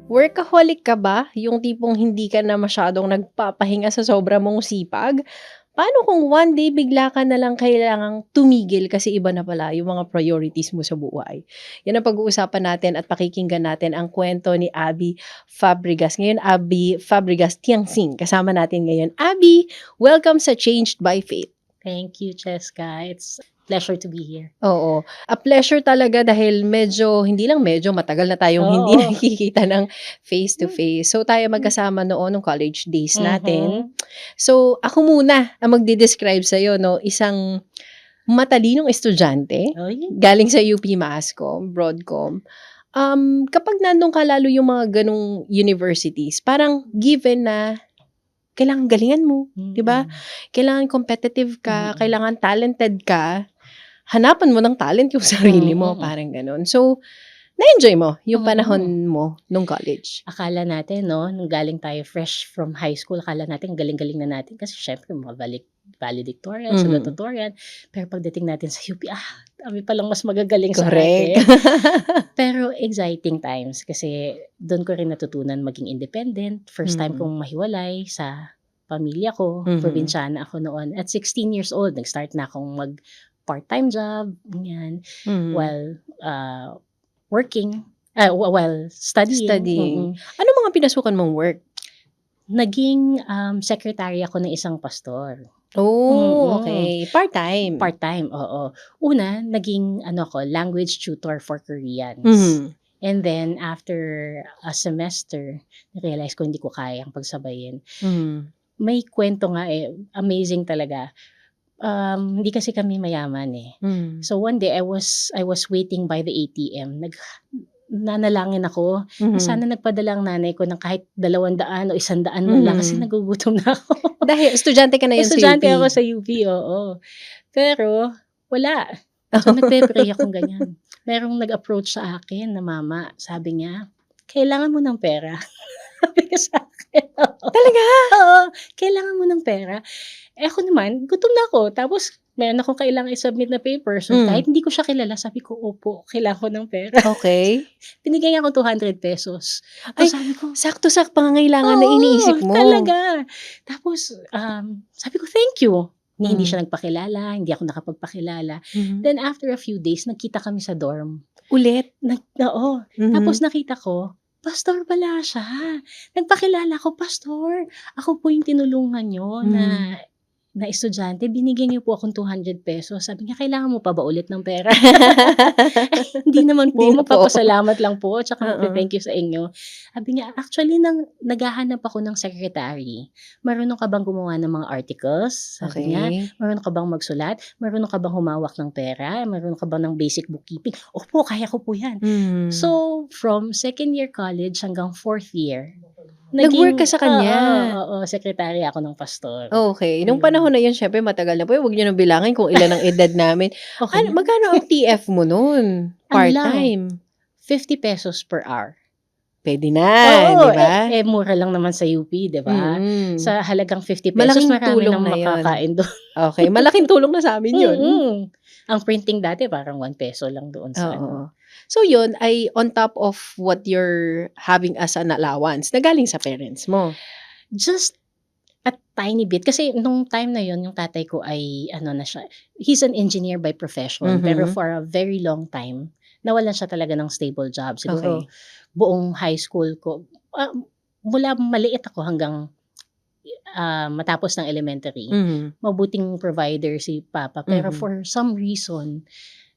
Workaholic ka ba? Yung tipong hindi ka na masyadong nagpapahinga sa sobra mong sipag? Paano kung one day bigla ka na lang kailangang tumigil kasi iba na pala yung mga priorities mo sa buhay? Yan ang pag-uusapan natin at pakikinggan natin ang kwento ni Abby Fabregas. Ngayon, Abby Fabregas Tiangsing. Kasama natin ngayon. Abby, welcome sa Changed by Faith. Thank you, Cheska. It's a pleasure to be here. Oo. A pleasure talaga dahil hindi lang medyo, matagal na tayong hindi Oo. nakikita ng face to face. So, tayo magkasama noon nung college days natin. Mhm. So, ako muna ang magde-describe sa'yo, no? Isang matalinong estudyante, Oy. galing sa UP Mascom, Broadcom. Kapag nandun ka lalo yung mga ganong universities, parang given na kailangan galingan mo, di ba? Kailangan competitive ka, kailangan talented ka, hanapan mo ng talent yung sarili mo, parang ganun. So, na-enjoy mo yung panahon mo nung college? Akala natin, no, nung galing tayo fresh from high school, akala natin galing-galing na natin kasi syempre mga valedictorian, salutatorian. Pero pagdating natin sa UP, kami palang mas magagaling sa Correct. atin. Pero exciting times kasi doon ko rin natutunan maging independent. First time kong mahiwalay sa pamilya ko. Probinsyana ako noon. At 16 years old, nag-start na akong mag-part-time job, ganyan, while working, while studying. Studying. Ano mga pinasukan mong work? Naging secretary ako ng isang pastor. Oh, okay. Part-time? Part-time, oo. Una, naging language tutor for Koreans. And then, after a semester, na-realize ko hindi ko kayang pagsabayin. May kwento nga amazing talaga. Hindi kasi kami mayaman eh. So one day, I was waiting by the ATM. Nanalangin ako. Sana nagpadala ang nanay ko ng kahit 200 o 100 man lang kasi nagugutom na ako. Dahil estudyante ka na yun sa UP? Estudyante ako sa UP, oo. Pero wala. So nagpe-pray akong ganyan. Merong nag-approach sa akin na mama. Sabi niya, kailangan mo ng pera. Sabi niya sa akin. Talaga? Oo, kailangan mo ng pera. Ako naman, gutom na ako. Tapos, meron akong kailangan i-submit na paper. So, kahit hindi ko siya kilala, sabi ko, opo, kailangan ko ng pera. Okay. Binigay niya ako 200 pesos. Ay, sabi ko, sakto-sak pangangailangan na iniisip mo. Talaga. Tapos, sabi ko, thank you. Hindi siya nagpakilala, hindi ako nakapagpakilala. Then, after a few days, nagkita kami sa dorm. Ulit? Oo. Tapos, nakita ko, pastor pala siya. Nagpakilala ko, pastor. Ako po yung tinulungan nyo na estudyante, binigyan niyo po akong 200 pesos. Sabi niya, kailangan mo pa ba ulit ng pera? Hindi naman po, magpapasalamat lang po, tsaka thank you sa inyo. Sabi niya, actually, naghahanap ako ng secretary. Marunong ka bang gumawa ng mga articles? Sabi niya, marunong ka bang magsulat? Marunong ka bang humawak ng pera? Marunong ka bang ng basic bookkeeping? Opo, kaya ko po yan. So, from second year college hanggang fourth year, nag-work ka sa kanya? Oo, secretary ako ng pastor. Okay. Nung panahon na yun, syempre matagal na po. Huwag niyo nang bilangin kung ilan ang edad namin. Okay. Magkano ang TF mo nun? Part-time? 50 pesos per hour. Pwede na, di ba? Mura lang naman sa UP, di ba? Sa halagang 50 pesos, Malaking marami tulong nang na yun. makakain doon. Okay, malaking tulong na sa amin yun. Ang printing dati, parang 1 peso lang doon sa So yun ay on top of what you're having as an allowance na galing sa parents mo? Just a tiny bit. Kasi nung time na yun, yung tatay ko ay, he's an engineer by profession. Pero for a very long time, nawalan siya talaga ng stable job. Siguro, buong high school ko, mula maliit ako hanggang matapos ng elementary, mabuting provider si Papa. Pero for some reason,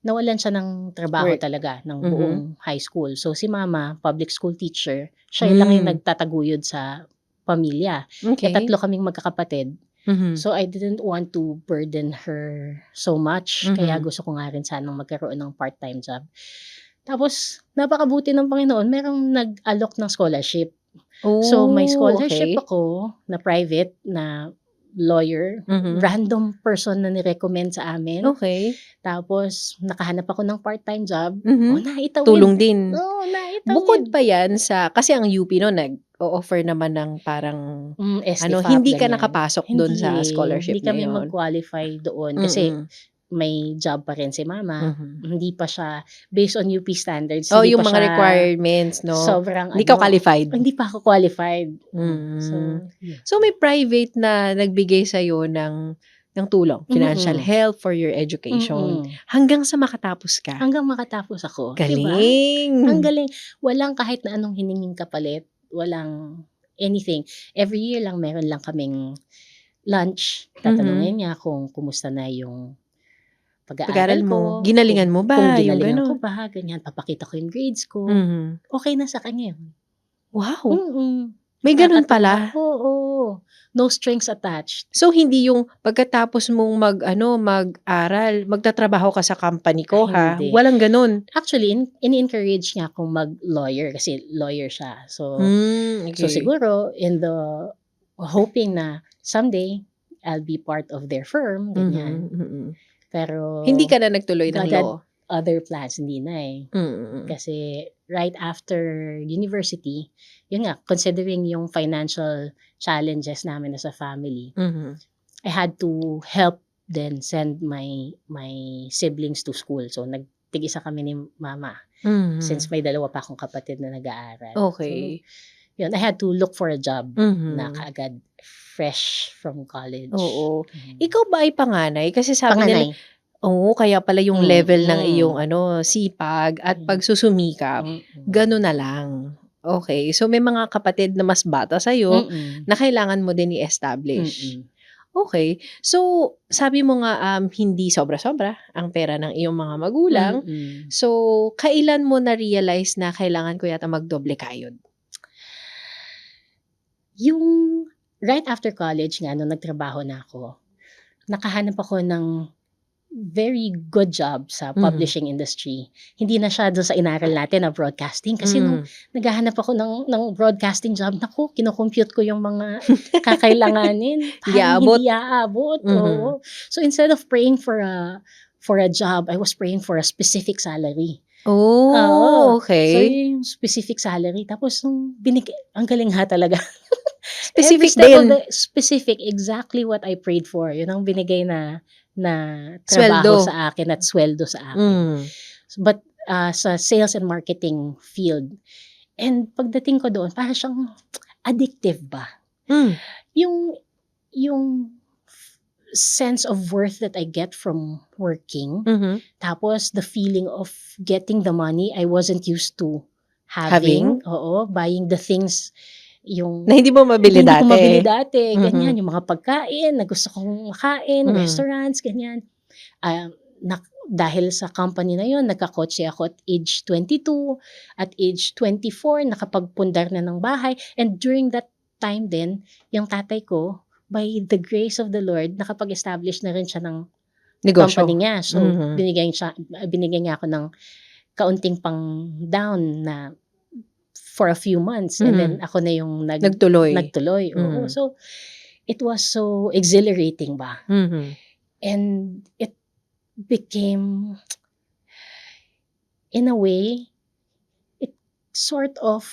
nawalan siya ng trabaho talaga ng buong high school. So si Mama, public school teacher, siya lang yung nagtataguyod sa pamilya. Okay. Kaya 3 kaming magkakapatid. So I didn't want to burden her so much. Kaya gusto ko nga rin sanang magkaroon ng part-time job. Tapos, napakabuti ng Panginoon, merong nag-alok ng scholarship. So may scholarship ako na private, na lawyer, random person na nirecommend sa amin. Okay. Tapos, nakahanap ako ng part-time job. Naitawid. Tulong din. Naitawid. Bukod pa yan sa, kasi ang UP no, nag-o-offer naman ng parang, SDFAP, hindi ka ganyan. nakapasok doon sa scholarship Hindi kami na yun. mag-qualify doon. Kasi, may job pa rin si mama. Mhm. Hindi pa siya based on UP standards, Oh, hindi yung pa mga siya requirements, no? sobrang Hindi ka qualified. hindi pa ako qualified. Mm. So, yun. So, may private na nagbigay sa'yo ng tulong, financial Mm. help for your education, Mm. hanggang sa makatapos ka? Hanggang makatapos ako, 'di ba? Ang Galing. galing. Walang kahit na anong hininging kapalit, walang anything. Every year lang meron lang kaming lunch. Mhm. Tatanungin niya kung kumusta na yung Pag-aaral pag-aaral mo, ko, ginalingan mo kung ba, yung ginalingan ko gano'n? ba, ganyan. Papakita ko yung grades ko. Mhm. Okey na sa kanya yun. Wow! Mm. May gano'n Nakakatuwa. pala? Oo. No strings attached. So, hindi yung pagkatapos mong mag-aral, magtatrabaho ka sa company ko, ha? Hindi. Walang gano'n? Actually, ini-encourage niya akong mag-lawyer kasi lawyer siya. So Okay. siguro hoping na someday I'll be part of their firm, ganyan. Mhm. Pero Hindi ka na nagtuloy ng God had law? other plans, hindi na eh. Mm. Kasi right after university, yun nga, considering yung financial challenges namin as a family, Mhm. I had to help then send my siblings to school. So nagtig-isa kami ni mama since Mhm. may dalawa pa akong kapatid na nag-aaral. So Okay. yun, I had to look for a job na Mhm. kaagad fresh from college. Oo. Ikaw ba ay panganay? Kasi sabi nila Panganay. oo, kaya pala yung level ng iyong Mm. sipag at Mm. pagsusumikap, Mm. gano'n na lang. Okay. So, may mga kapatid na mas bata sa'yo Mm. na kailangan mo din i-establish. Mm. Okay. So, sabi mo nga, hindi sobra-sobra ang pera ng iyong mga magulang. Mm. So, kailan mo na-realize na kailangan ko yata magdoble kayod? Yung right after college nga nung nagtrabaho na ako, nakahanap ako ng very good job sa Mhm. publishing industry. Hindi na siya dun sa inaral natin na broadcasting kasi nung naghahanap ako ng broadcasting job, naku, kino-compute ko yung mga kakailanganin, Hindi parang aabot. hindi aabot, Mhm. oo. So instead of praying for a job, I was praying for a specific salary. Oo. Oh, So okay. yun yung specific salary tapos nung ang galing nga talaga. Every Specific step of din. the specific, exactly what I prayed for. Yun ang binigay na trabaho Suweldo. sa akin at sweldo sa akin. Mm. But sa sales and marketing field. And pagdating ko doon, parang siyang addictive ba? Hmm. Yung sense of worth that I get from working, Mhm. tapos the feeling of getting the money I wasn't used to Having? having. Oo, buying the things yung Na hindi mo mabili hindi ko mabili dati. dati, Mhm. ganyan. Yung mga pagkain na gusto kong makain, Mhm. restaurants, ganyan. Dahil sa company na yun, nagkakotse ako at age 22, at age 24, nakapagpundar na ng bahay. And during that time din, yung tatay ko, by the grace of the Lord, nakapag-establish na rin siya ng company Negosyo. niya. So, Mhm. binigyan niya ako ng kaunting pang down na for a few months. And then, ako na yung Nagtuloy. Oo. Mhm. So, it was so exhilarating ba? Mhm. And it became, in a way, it sort of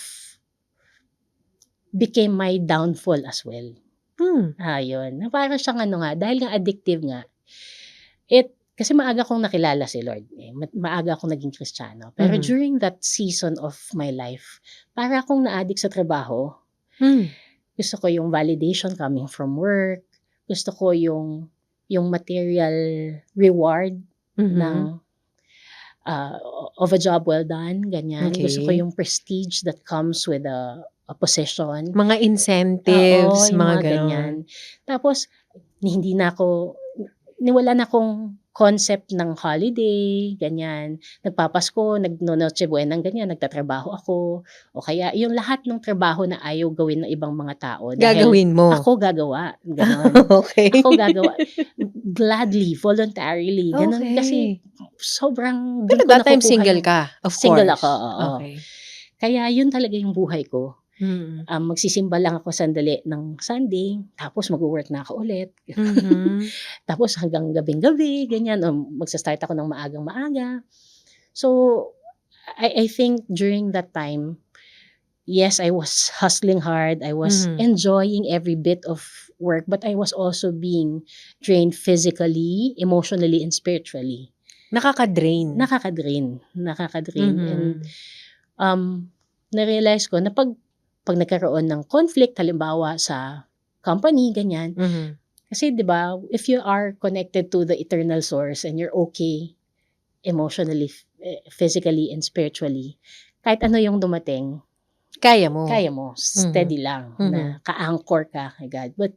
became my downfall as well. Yun. Parang siyang dahil nga addictive nga, kasi maaga kong nakilala si Lord. Maaga akong naging Kristiyano. Pero during that season of my life, para akong na-addict sa trabaho. Gusto ko yung validation coming from work. Gusto ko yung material reward ng of a job well done, ganyan. Okay. Gusto ko yung prestige that comes with a position. Mga incentives, yung mga ganyan. gano'n. Tapos, wala na akong concept ng holiday, ganyan. Nagpapasko, nagno-Noche Buena, ganyan, nagtatrabaho ako. O kaya, yung lahat ng trabaho na ayaw gawin ng ibang mga tao. Dahil Gagawin mo? ako gagawa. Ganon. Okay. Ako gagawa. Gladly, voluntarily. Ganon. Okay. Kasi, sobrang Pero doon ko that time nakukuha single yung- ka, of Single course. ako, oo. Okay. Kaya, yun talaga yung buhay ko. Magsisimba lang ako sandali ng Sunday, tapos mag-work na ako ulit. Mhm. Tapos hanggang gabing-gabi, ganyan, o magsa-start ako ng maagang-maaga. So, I think during that time, yes, I was hustling hard. I was Mhm. enjoying every bit of work, but I was also being drained physically, emotionally, and spiritually. Nakaka-drain. Nakaka-drain. And Mhm. na-realize ko na pag nagkaroon ng conflict, halimbawa sa company, ganyan, Mhm. kasi 'di ba, if you are connected to the eternal source and you're okay emotionally, physically, and spiritually, kahit ano yung dumating, Kaya mo. kaya mo, Mhm. steady lang Mhm. na ka-anchor ka kay God. But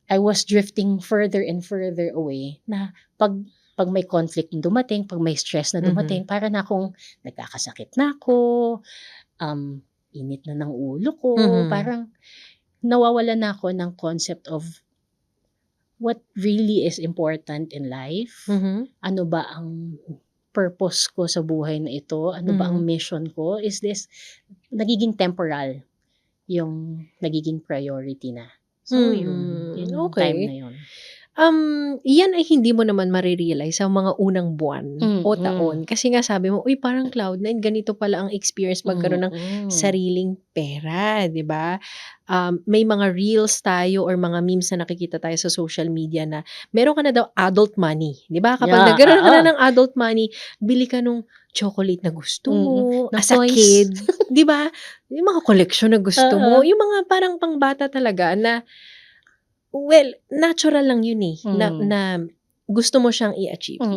I was drifting further and further away na pag may conflict na dumating, pag may stress na Mhm. dumating, para na akong nagkakasakit na ako, init na ng ulo ko, Mhm. parang nawawalan na ako ng concept of what really is important in life. Mhm. Ano ba ang purpose ko sa buhay na ito? Ano ba ang Mhm. mission ko? Is this nagiging temporal yung nagiging priority na? So yun, Mm, yun yung time na okey. yun. Yan ay hindi mo naman mare-realize sa mga unang buwan o Mm, taon kasi nga sabi mo, "Uy, parang Cloud9 ganito pala ang experience magkaroon ng mm. sariling pera," 'di ba? May mga reels tayo or mga memes na nakikita tayo sa social media na meron ka na daw adult money, 'di ba? Kapag Yeah, nagkaroon ka na oo. ng adult money, bili ka nung chocolate na gusto mo Na as a toys. kid, 'di ba? Yung mga koleksyon na gusto mo, Oo. yung mga parang pangbata talaga na well, natural lang yun, eh, na Hmm, na gusto mo siyang i-achieve, mm.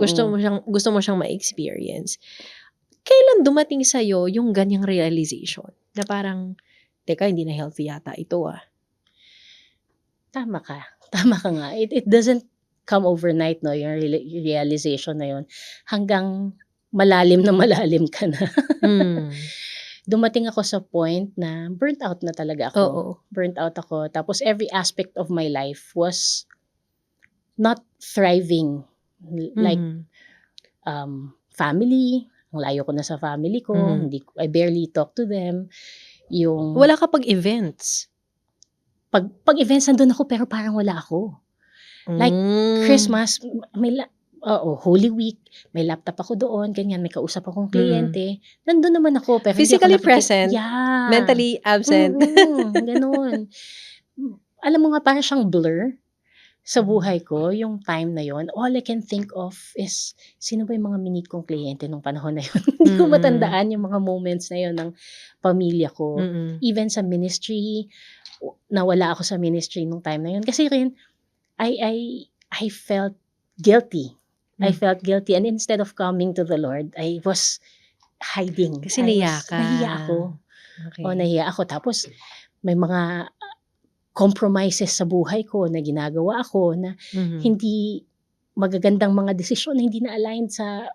gusto mo siyang ma-experience. Kailan dumating sa'yo yung ganiyang realization na parang, "Teka hindi na healthy yata ito, ah." Tama ka, tama ka nga. It doesn't come overnight 'no, yung realization na yun. Hanggang malalim na malalim ka na. Hmm, Dumating ako sa point na burnt out na talaga ako. oo. Burnt out ako, tapos every aspect of my life was not thriving. Like, Mhm, family, ang layo ko na sa family ko, mhm. I barely talk to them. Yung Wala ka pag-events? 'pag events nandun ako pero parang wala ako. Like Hmm, Christmas, may oo, Holy Week, may laptop ako doon, ganyan, may kausap akong mm. kliyente, nandun naman ako pero hindi ako Physically present, yeah, mentally absent. gano'n. Alam mo nga para siyang blur sa Mhm, buhay ko yung time na yon. All I can think of is sino ba yung mga minute kong kliyente nung panahon na yun. Hindi ko mm, matandaan yung mga moments na yon ng pamilya ko. mm, Even sa ministry, nawala ako sa ministry nung time na yun kasi rin I I I felt guilty. I hmm. felt guilty, and instead of coming to the Lord, I was hiding. Kasi nahiya ka. Nahiya ako. Oo, Okey. nahiya ako, tapos may mga compromises sa buhay ko na ginagawa ako na Mhm, hindi magagandang mga desisyon na hindi na-align sa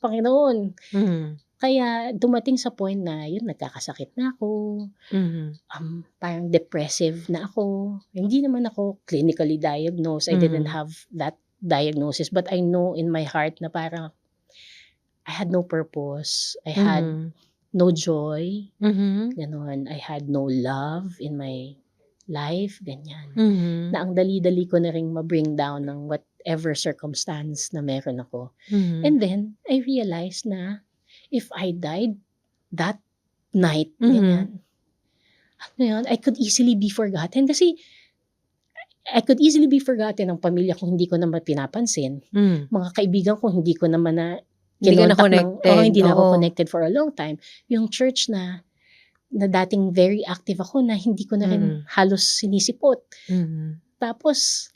Panginoon. mhm, Kaya dumating sa point na yun, nagkakasakit na ako, mhm, parang depressive na ako. Hindi naman ako clinically diagnosed, I didn't mhm, have that diagnosis, but I know in my heart na parang I had no purpose, I had mhm, no joy, mhm, gano'n. I had no love in my life, ganyan. mhm, Na ang dali-dali ko na ring ma-bring down ng whatever circumstance na meron ako. mhm, And then I realized na if I died that night, mhm, ganyan, ano yun, I could easily be forgotten kasi I could easily be forgotten ng pamilya ko, hindi ko naman pinapansin. hmm. Mga kaibigan ko hindi ko naman na Hindi ka na kinontak ng connected, hindi na ako oo. connected for a long time. Yung church na dating very active ako na hindi ko na rin Mm, halos sinisipot. mhm, Tapos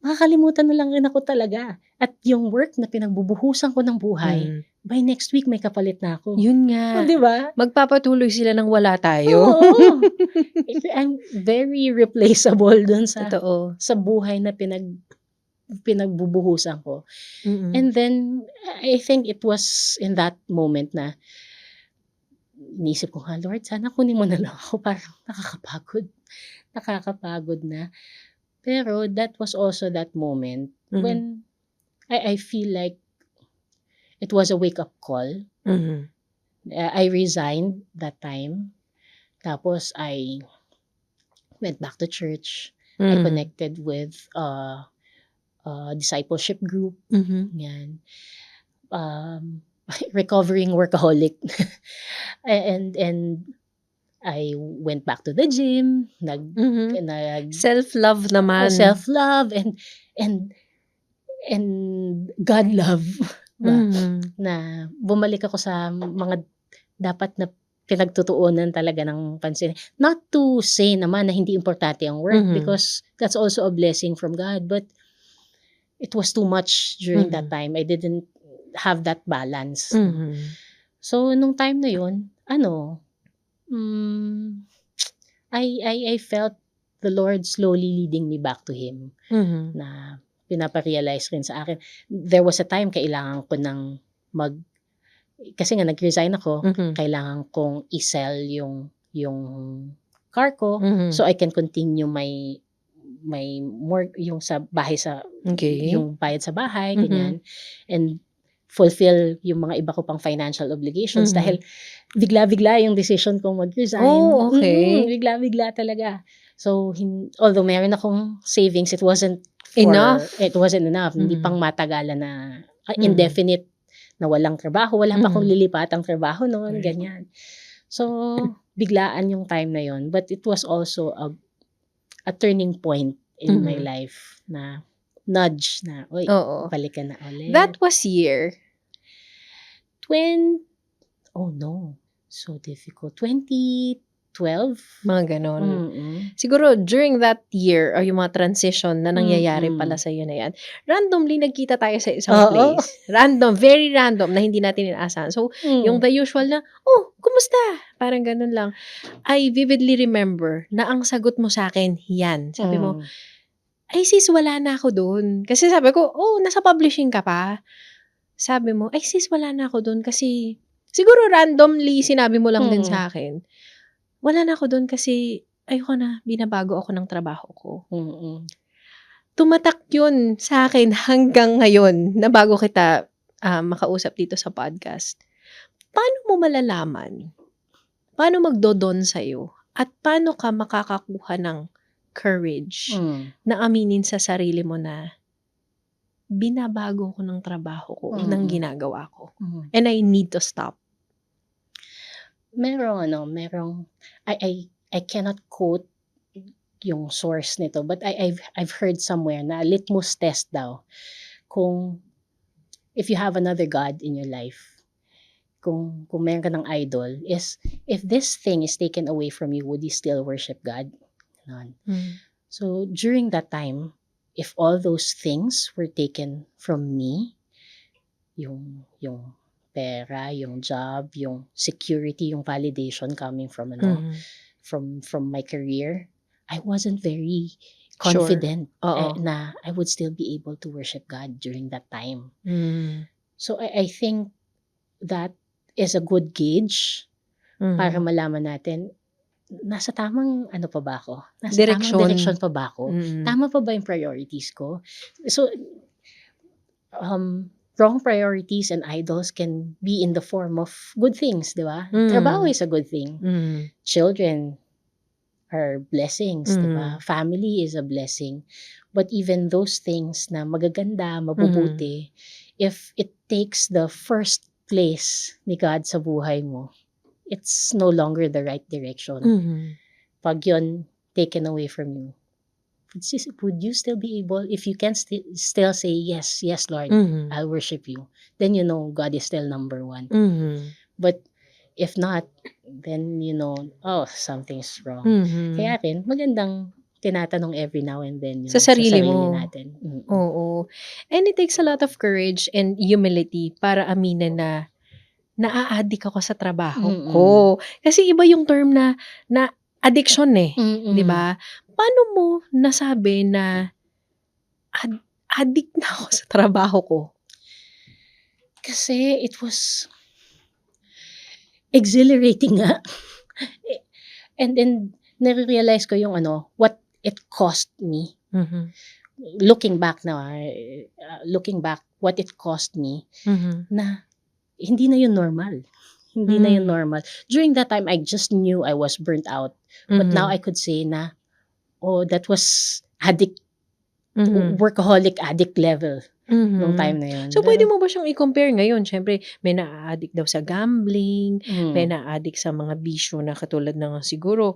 makakalimutan na lang rin ako talaga, at yung work na pinagbubuhusan ko ng buhay, mm. by next week may kapalit na ako. Yun Oh, nga, 'di ba? magpapatuloy sila ng wala tayo. Oo. I'm very replaceable dun Totoo, sa buhay na pinagbubuhusan ko. mm, And then, I think it was in that moment na iniisip ko nga, "Lord, sana kunin mo na lang ako, parang nakakapagod na." Pero that was also that moment mhm, when I feel like it was a wake-up call. mhm, I resigned that time, tapos I went back to church. I mhm, connected with a discipleship group, mhm, 'yan. Um, recovering workaholic. And I went back to the gym, Mhm. nag Self-love naman. self-love and God love ba, Mhm. na bumalik ako sa mga dapat na pinagtutuunan talaga ng pansin. Not to say naman na hindi importante ang work Mhm. because that's also a blessing from God, but it was too much during that Mhm. time. I didn't have that balance, no. Mhm. So nung time na yun, ano, hmm, I felt the Lord slowly leading me back to Him, Mhm. na pinapa-realize rin sa akin. There was a time kailangan ko ng kasi nga nag-resign ako, Mhm. kailangan kong i-sell yung car ko Mhm. so I can continue yung sa bahay Okey. yung bayad sa bahay, Mhm. ganyan. And fulfill yung mga iba ko pang financial obligations dahil Mhm. bigla-bigla yung decision kong mag-resign. Oh, okey. Bigla-bigla talaga. So, although meron akong savings, it wasn't Enough. enough. Hindi Mhm. pang matagalan na Mm. indefinite na walang trabaho. Wala pa akong Mhm. lilipatang trabaho noon, Right. ganyan. So, biglaan yung time na yon. But it was also a turning point in my Mhm. life na nudge na, "Uy, Oo. balik ka na ulit." That was year? Oh no, so difficult. 2012? Mga gano'n. Mm. Siguro during that year or yung mga transition na nangyayari pala Mm. sa'yo na 'yan, randomly nagkita tayo sa isang Oo. place. Random, very random na hindi natin inaasahan. So, yung Hmm. the usual na, "Oh, kumusta?" Parang gano'n lang. I vividly remember na ang sagot mo sa'kin, 'yan. Sabi mo, Hmm. "Ay sis, wala na ako dun." Kasi sabi ko, "Oh, nasa publishing ka pa?" Sabi mo, "Ay sis, wala na ako dun kasi" siguro randomly sinabi mo lang din Mm. sa'kin, "Wala na ako dun kasi ayoko na, binabago ako ng trabaho ko." Mm. Tumatak yun sa'kin hanggang ngayon na bago kita, makausap dito sa podcast. Paano mo malalaman? Paano magdo-dawn sa'yo? At paano ka makakakuha ng courage Hmm. na aminin sa sarili mo na, binabago ko ng trabaho ko, ng Mm. ginagawa ko, Hmm. and I need to stop? Merong I cannot quote yung source nito, but I've heard somewhere na litmus test daw kung if you have another God in your life, kung meron ka ng idol, is if this thing is taken away from you, would you still worship God? Gano'n. Hmm. So, during that time, if all those things were taken from me, yung pera, yung job, yung security, yung validation coming from Mhm. from my career, I wasn't very Sure. confident Oo. na I would still be able to worship God during that time. Hmm. So I think that is a good gauge para Mhm. malaman natin, nasa tamang ano pa ba ako? Nasa tamang direksyon pa ba ako? Mm. Tama pa ba yung priorities ko? So, wrong priorities and idols can be in the form of good things, di ba? Trabaho Mm. is a good thing. Mm. Children are blessings, di ba? Mm. Family is a blessing. But even those things na magaganda, Mhm. mabubuti, if it takes the first place ni God sa buhay mo, it's no longer the right direction. Mhm. Pag yun taken away from you, would you still be able, if you can still say, yes, Lord, Mhm. I'll worship you, then you know God is still number one. Mhm. But if not, then you know, oh, something's wrong. Mhm. Kaya rin, magandang tinatanong every now and then Sa yung sa sarili sarili mo. natin. Oo. And it takes a lot of courage and humility para aminin na naa-addict ako sa trabaho ko. Mm. Kasi iba yung term na addiction, eh, 'di Mm. ba? Paano mo nasabi na addict na ako sa trabaho ko? Kasi it was exhilarating nga. And then, nare-realize ko yung what it cost me. Mhm. Looking back, what it cost me, Mhm. na hindi na yun normal. Hindi na yun Hmm. normal. During that time, I just knew I was burnt out. But now Mhm. I could say na, oh, that was Mhm. workaholic addict level. nung Mhm. time na yun. So, puwede Pero mo ba siyang i-compare ngayon? Siyempre may naa-addict daw sa gambling, may hmm, naa-addict sa mga bisyo na katulad ng siguro,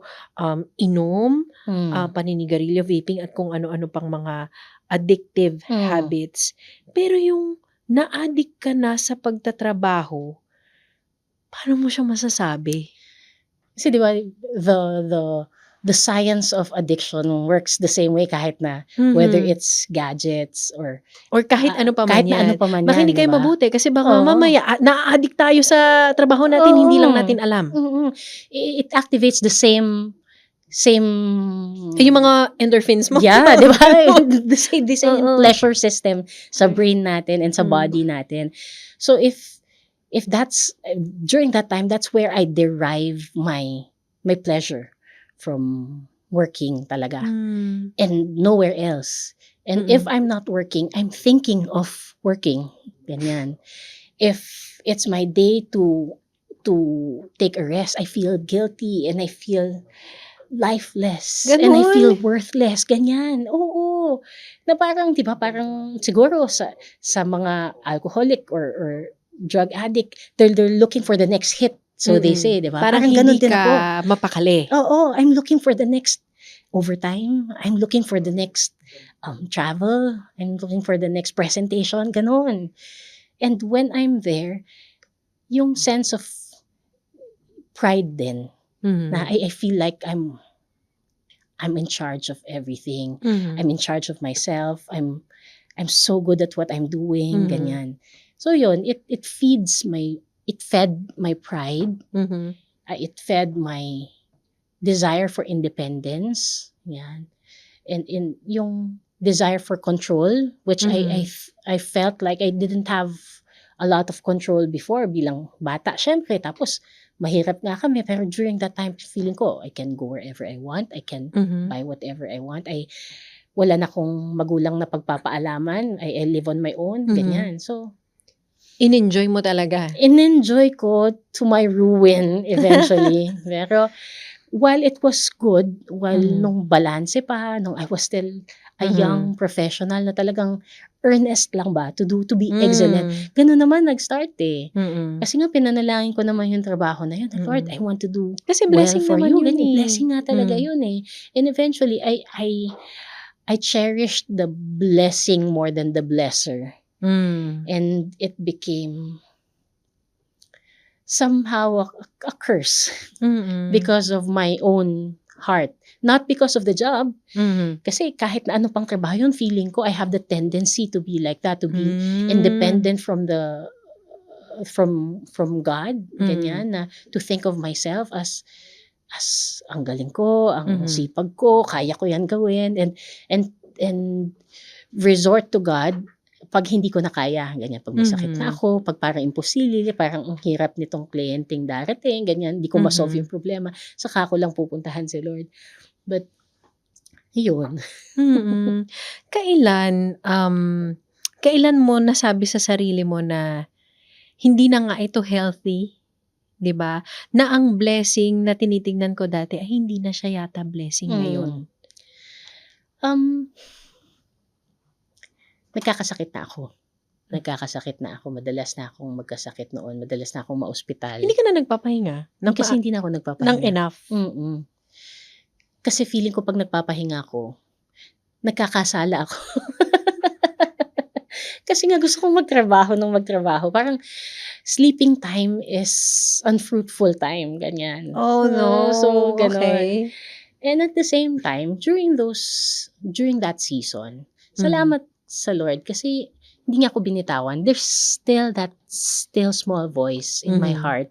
inom, hmm, paninigarilyo, vaping at kung ano-ano pang mga addictive hmm. habits. Pero yung na-addict ka na sa pagtatrabaho, paano mo siya masasabi? Kasi 'di ba the the the science of addiction works the same way kahit na whether Mhm. it's gadgets or, Or kahit ano pa man kahit na ano 'yan. pa man 'yan, Makinig 'di kayo ba? mabuti kasi baka Oo, mamaya, naa-addict tayo sa trabaho natin hindi lang oo, natin alam. it activates the same Yung mga endorphins mo. yeah, 'di ba? The same Oo. pleasure system sa brain natin and sa Hmm. body natin. So if that's during that time, that's where I derive my pleasure from working talaga Hmm. and nowhere else. And if Mm. I'm not working, I'm thinking of working, ganyan. If it's my day to take a rest, I feel guilty and I feel lifeless and I Gano'n? feel worthless, ganyan. Oo, na parang 'di ba, parang siguro sa mga alcoholic or drug addict, they're looking for the next hit, so they Mm. say, 'di ba? Parang Parang hindi gano'n din ako. ka mapakali. Oo, I'm looking for the next overtime, I'm looking for the next, travel, I'm looking for the next presentation, gano'n. And when I'm there, yung sense of pride din na Mhm. I feel like I'm in charge of everything. Mhm. I'm in charge of myself. I'm so good at what I'm doing, Mhm. ganyan. So yun, it fed my pride, Mhm. it fed my desire for independence, yan. And in yung desire for control, which Mhm. I felt like I didn't have a lot of control before bilang bata. Siyempre, tapos mahirap nga kami, pero during that time, feeling ko, I can go wherever I want, I can Mhm. buy whatever I want, wala na akong magulang na pagpapaalaman, I live on my own, Mhm. ganyan. So, In-enjoy mo talaga. in-enjoy ko to my ruin eventually. Pero while it was good, while Mhm. nung balanse pa, nung I was still a Mhm. young professional na talagang earnest lang ba to be excellent, Hmm. gano'n naman nag-start, eh. Mm. Kasi nga pinanalangin ko naman yung trabaho na yun, "Lord, Mm. I want to do Kasi well blessing for naman you," yun, ganyan. eh. Blessing nga talaga Hmm. yun, eh. And eventually I cherished the blessing more than the blesser, Hmm. and it became somehow a curse Mm. because of my own heart. Not because of the job, Mhm. kasi kahit na ano pang trabaho yun, feeling ko I have the tendency to be like that, to be Hmm. independent from from God, Mm. ganyan, na to think of myself as ang galing ko, ang Mhm. sipag ko, kaya ko yan gawin, and resort to God 'pag hindi ko na kaya, ganyan. 'Pag may sakit na Mhm. ako, 'pag parang imposible, parang ang hirap nitong kliyenteng darating, ganyan, hindi ko ma-solve Mhm. yung problema, saka ko lang pupuntahan si Lord. But yun. Mm. Kailan mo nasabi sa sarili mo na hindi na nga ito healthy, 'di ba? Na ang blessing na tinitingnan ko dati ay hindi na siya yata blessing Hmm, ngayon? um, nagkakasakit na ako. Nagkakasakit na ako, madalas na akong magkasakit noon, madalas na akong maospital. Hindi ka na nagpapahinga ng Kasi hindi na ako ng nagpapahinga. enough? Mm. Kasi feeling ko 'pag nagpapahinga ako, nagkakasala ako. Kasi nga gusto kong magtrabaho ng magtrabaho, parang sleeping time is unfruitful time, ganyan. Oh, So no. gano'n. Okey. And at the same time, during that season, Mhm. salamat sa Lord kasi hindi niya ako binitawan. There's still that still small voice in my Mhm. heart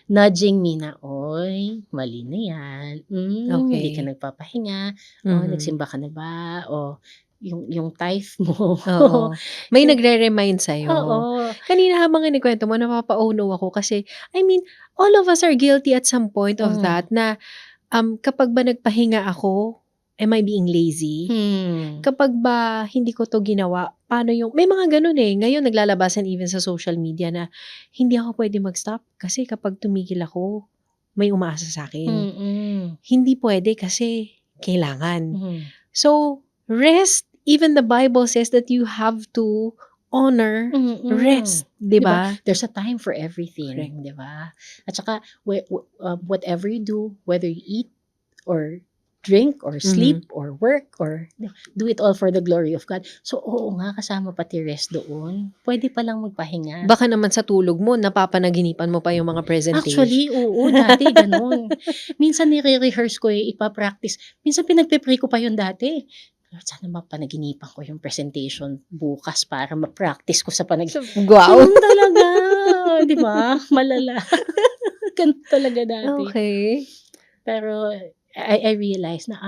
nudging me na, "Uy, mali na 'yan. Hindi ka Okey. nagpapahinga. Oh, Mhm. nagsimba ka na ba? Oh, yung tithe mo." Oo. May Yung nagre-remind sa'yo. oo, Kanina habang kinukuwento mo napapa-oh-no ako kasi I mean, all of us are guilty at some point of hmm, that na, kapag ba nagpahinga ako, am I being lazy? hmm, Kapag ba hindi ko 'to ginawa, paano yung may mga gano'n, eh. Ngayon naglalabasan even sa social media na hindi ako puwede mag-stop kasi kapag tumigil ako, may umaasa sa'kin. mm, Hindi puwede kasi kailangan. hmm, So, rest, even the Bible says that you have to honor, Mm. rest, 'di 'Di ba? ba? There's a time for everything, Correct. 'di ba? At saka whatever you do, whether you eat or drink or sleep or work or do it all for the glory of God. So, oo nga, kasama pati rest doon. Puwede palang magpahinga. Baka naman sa tulog mo napapanaginipan mo pa yung mga presentation. Actually, oo, dati gano'n. Minsan nire-rehearse ko, ipa-practice. Minsan pinagpe-pray ko pa 'yun dati. Lord, sana mapanaginipan ko yung presentation bukas para ma-practice ko sa So, Gano'n wow! talaga, 'di ba? Malala. Gano'n talaga dati. Okay. Pero I realize na,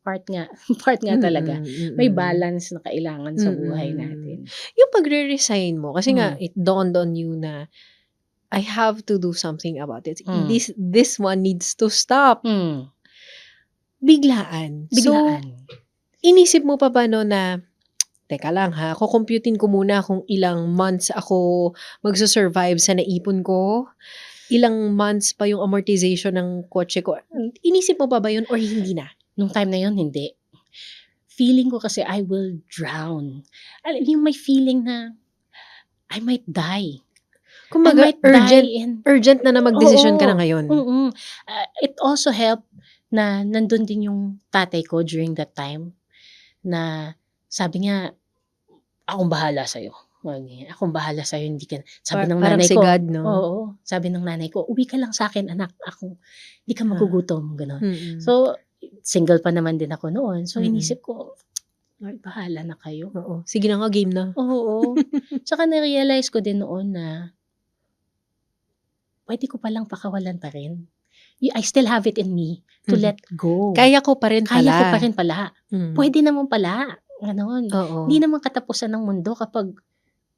part nga part nga talaga. May balance na kailangan sa buhay natin. Yung pagre-resign mo kasi nga Hmm. it dawned on you na, "I have to do something about it. Hmm. This one needs to stop." Hmm. Biglaan. So, Biglaan. inisip mo pa ba no na, "Teka lang ha, kukumpyutin ko muna kung ilang months ako magsu-survive sa naipon ko, ilang months pa yung amortization ng kotse ko." Inisip mo pa ba yun or hindi na? Nung time na 'yun, hindi. Feeling ko kasi I will drown. Yung may feeling na I might die. I Kumbaga might die urgent na magdesisyon ka na Oo. ngayon. It also helped na nandun din yung tatay ko during that time na sabi niya, "Akong bahala sa'yo." Mga ganyan, "Akong bahala sa'yo, hindi ka" sabi ng Parang nanay si ko God, no? oo, sabi ng nanay ko, "Uwi ka lang sa'kin anak, hindi ka magugutom." Gano'n. Mm. So, single pa naman din ako noon. So, Mm. inisip ko, "Lord, bahala na kayo." Oo. Sige na nga, game na. Oo. Tsaka na-realize ko din noon na puwede ko palang pakawalan pa rin. I still have it in me to let go. Kaya ko pa rin pala. Kaya ko pa rin pala. Mm. Puwede naman pala, gano'n. Oo. Hindi naman katapusan ng mundo kapag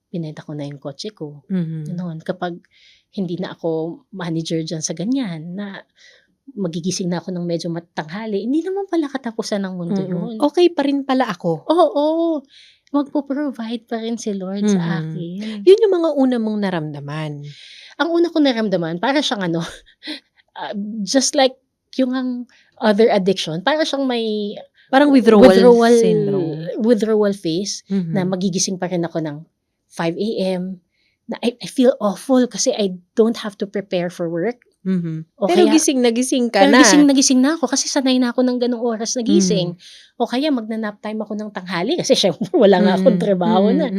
binenta ko na yung kotse ko, gano'n. Kapag hindi na ako manager diyan sa ganyan, na magigising na ako ng medyo tanghali, hindi naman pala katapusan ng mundo yun. Okay pa rin pala ako. Oo, magpo-provide pa rin si Lord sa akin. Yun yung mga una mong naramdaman. Ang una kong naramdaman para siyang just like yung other addiction, para siyang may Parang withdrawal syndrome. withdrawal phase na magigising pa rin ako ng 5 AM, na I feel awful kasi I don't have to prepare for work. O Pero kaya gising na gising ka pero na. gising na gising na ako kasi sanay na ako ng gano'ng oras na gising. O kaya magna-nap time ako ng tanghali kasi siyempre wala nga akong trabaho na.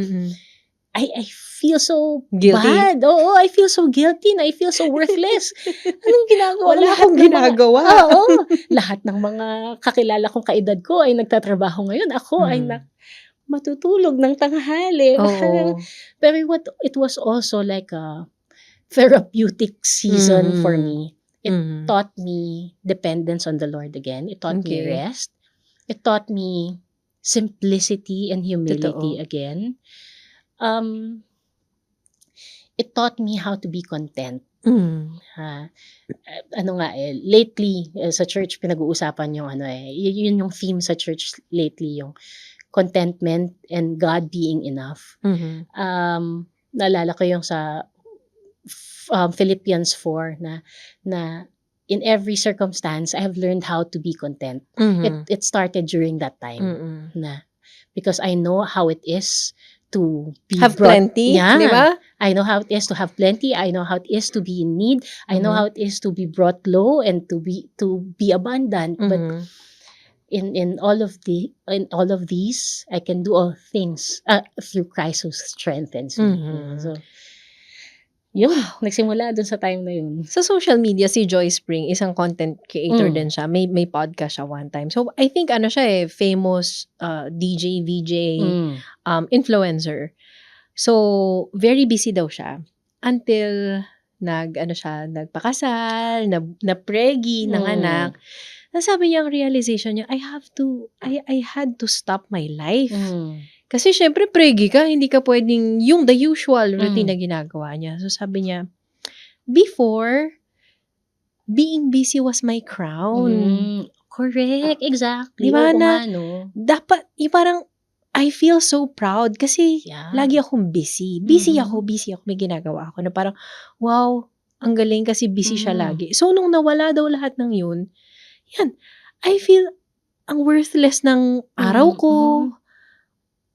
I feel so Guilty. bad. Oo, I feel so guilty na I feel so worthless. Anong ginagawa ko? Wala Lahat akong ng mga ginagawa. Oo, lahat ng mga kakilala kong kaedad ko ay nagtatrabaho ngayon. Ako ay matutulog ng tanghali. Oo. Pero it was also like a therapeutic season for me. It taught me dependence on the Lord again. It taught me Okay. rest. It taught me simplicity and humility Totoo. again. It taught me how to be content. Lately, sa church pinag-uusapan yung yun yung theme sa church lately, yung contentment and God being enough. Naalala ko yung sa Philippians 4 na in every circumstance, I have learned how to be content. It started during that time na because I know how it is to be Have plenty, di ba? I know how it is to have plenty. I know how it is to be in need. I know how it is to be brought low and to be abundant. But in all of these, I can do all things through Christ who strengthens me. So, yun, nagsimula dun sa time na yun. Sa social media, si Joy Spring, isang content creator din siya. May podcast siya one time. So, I think siya famous DJ, VJ, influencer. So, very busy daw siya. Until, nagpakasal, na-preggy, nanganak. Sabi niya, ang realization niya, I had to stop my life. Kasi syempre, preggy ka, hindi ka pwedeng, yung the usual routine na ginagawa niya. So sabi niya, before, being busy was my crown. Correct, exactly. Diba Oo na, nga, no? dapat, parang, I feel so proud kasi lagi akong busy. Busy ako, may ginagawa ako na parang, wow, ang galing kasi busy siya lagi. So, nung nawala daw lahat ng yun, yan, I feel ang worthless ng araw ko.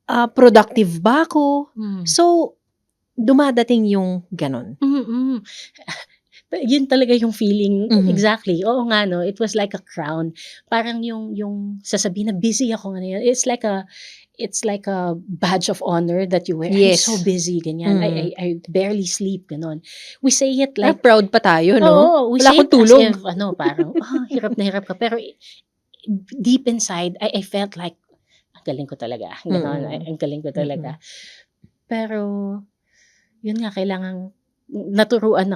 productive ba ako? Hmm. So, dumadating yung gano'n. Mm. Yun talaga yung feeling Mhm. exactly, oo nga 'no, it was like a crown. Parang yung sasabihin na busy ako ngayon, it's like a badge of honor that you wear. I'm so Yes. busy, ganyan. Mm. I barely sleep, gano'n. We say it Ah, like proud pa tayo 'no? oo, we Wala say akong it as tulog. if ano, parang, hirap na hirap ka. Pero deep inside, I felt like, ang galing ko talaga, gano'n. Mm. Ang galing ko Mm. talaga. Pero yun nga, kailangang Mhm. naturuan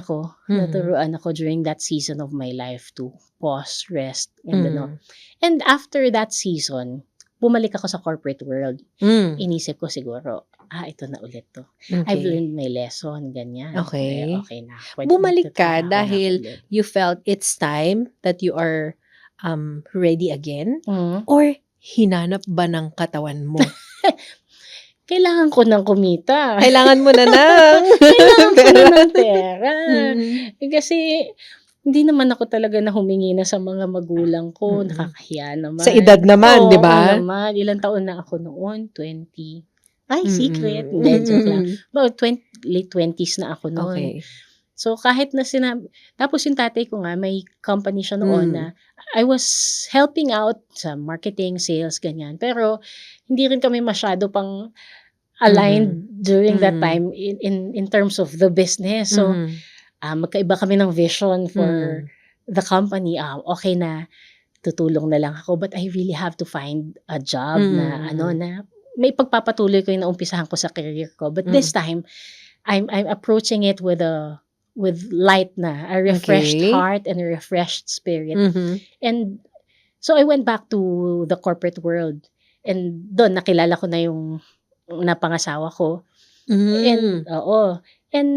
ako during that season of my life to pause, rest, and ano. Mhm. And after that season, bumalik ako sa corporate world. Hmm, Inisip ko siguro, ito na ulit 'to. I've okey. learned my lesson, ganyan. Okey. Okey na, puwede Bumalik ka magtatrabaho na ako dahil ulit. you felt it's time that you are, ready again? Mhm. Or hinanap ba ng katawan mo? Kailangan ko ng kumita. Kailangan mo na ng Kailangan ko na pera. ng pera. Mm. Kasi hindi naman ako talaga na humingi na sa mga magulang ko, Mm. nakakahiya Sa edad naman. naman, 'di Oo ba? naman, ilang taon na ako noon, 20. Ay, secret, Mm. hindi, joke lang. About late 20s na ako noon. Okey. So, kahit na tapos yung tatay ko nga may company siya noon na Hmm. I was helping out sa marketing, sales, ganyan. Pero hindi rin kami masyado pang Mhm. aligned during that Mm. time in terms of the business. So, Mhm. magkaiba kami ng vision for Hmm. the company. Okey na tutulong na lang ako, but I really have to find a job na ano, Mm. na may pagpapatuloy ko yung naumpisahan ko sa career ko. But this Mm. time, I'm approaching it with light na, a refreshed Okey. heart and a refreshed spirit. Mhm. And so I went back to the corporate world, and dun nakilala ko na yung napangasawa ko. And Hmm. oo. And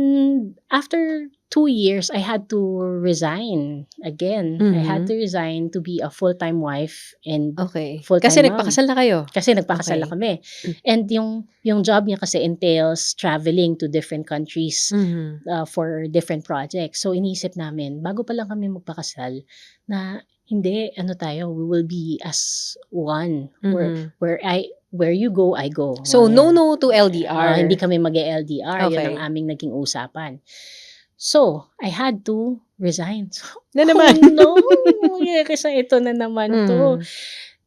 after 2 years, I had to resign again. I had Mhm. to resign to be a full-time wife and Okey. Kasi full-time mom. nagpakasal na kayo? Kasi nagpakasal na Okey. kami. And yung job niya kasi entails traveling to different countries, Mhm. for different projects. So inisip namin, bago pa lang kami magpakasal, na hindi, ano tayo, we will be as one. Mhm. Where you go, I go. So, Ayan. no to Hindi LDR? kami mag-e-LDR, yun ang Okey. aming naging usapan. So, I had to resign. So, Na oh naman? no! Mangyayari sa ito na naman 'to. Hmm.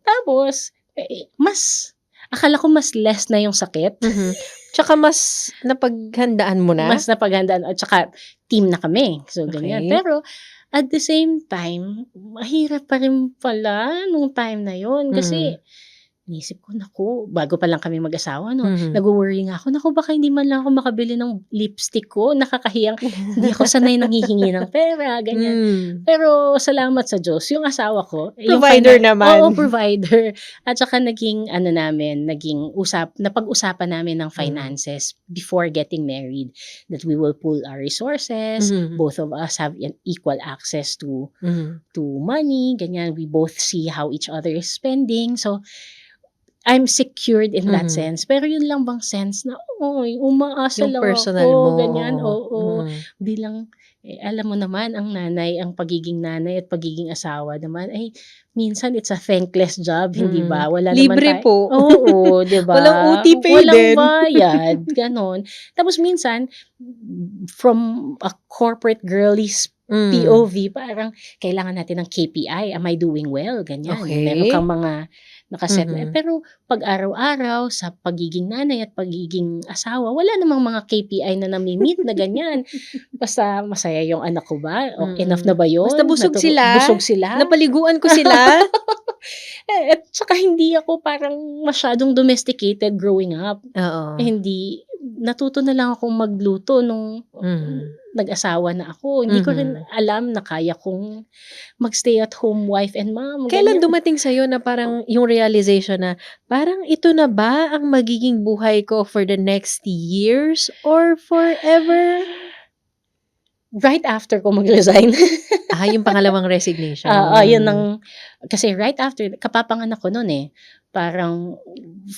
Tapos, akala ko mas less na yung sakit, Mhm. Tsaka mas napaghandaan mo na? mas napaghandaan at saka team na kami, so ganyan. Okey. Pero at the same time, mahirap pa rin pala nung time na yun Mhm. kasi inisip ko, naku, bago pa lang kami mag-asawa 'no, Mhm. nagwo-worry nga ako, naku baka hindi man lang ako makabili ng lipstick ko, nakakahiyang hindi ako sanay nanghihingi ng pera, ganyan. Hmm. Pero salamat sa Diyos, yung asawa ko, yung Provider oo, naman. provider. At saka naging ano namin, napag-usapan namin ng Mhm. finances before getting married, that we will pool our resources, Mhm. both of us have an equal access Mhm. to money, ganyan. We both see how each other is spending. So, I'm secured in that Mhm. sense. Pero yun lang bang sense na, "Uy, umaasa Yung lang personal ako," mo, ganyan, oo. oo. Mhm. Bilang alam mo naman ang pagiging nanay at pagiging asawa naman ay minsan it's a thankless job, hindi Mm. ba? Wala naman Libre po. oo, 'di Walang ba? OT pay Walang din. bayad, gano'n. Tapos minsan, from a corporate girly's Hmm. POV, parang kailangan natin ng KPI, am I doing well, ganyan. Meron Okey. kang mga nakaset na Mhm. pero 'pag araw-araw sa pagiging nanay at pagiging asawa, wala namang mga KPI na nami-meet na ganyan. Basta masaya yung anak ko ba, enough na Mm. ba Basta yun? busog sila, Busog sila? napaliguan ko sila. At saka hindi ako parang masyadong domesticated growing up. Oo. Hindi, natuto na lang akong magluto nung Mhm. nag-asawa na ako. Hindi ko rin Mhm. alam na kaya kong mag-stay at home wife and mom, Kailan ganyan. dumating sa'yo na parang yung realization na, parang ito na ba ang magiging buhay ko for the next years or forever? Right after ko mag-resign. Yung pangalawang Oo, yun resignation. kasi right after kapapanganak ko nun, parang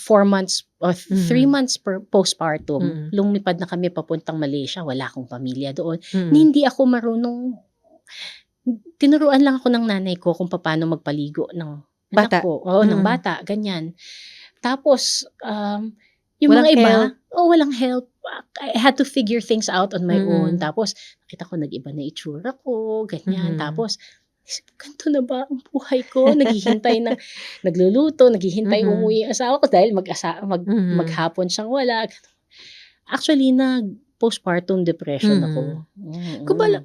4 months or 3 months postpartum, Mm. lumipad na kami papuntang Malaysia, wala akong pamilya doon. Mm. Hindi ako marunong, tinuruan lang ako ng nanay ko kung papaano magpaligo ng anak Bata? ko, oo, ng Mm. bata, ganyan. Tapos, Yung Walang mga iba, help. walang help. I had to figure things out on my own. Mm. Tapos, nakita ko nag-iba na itsura ko, ganyan. Mm. Tapos, isip ko, ganito na ba ang buhay ko? Naghihintay ng, nagluluto, naghihintay Mhm. umuwi yung asawa ko dahil Mhm. maghapon siyang wala. Actually, postpartum depression ako.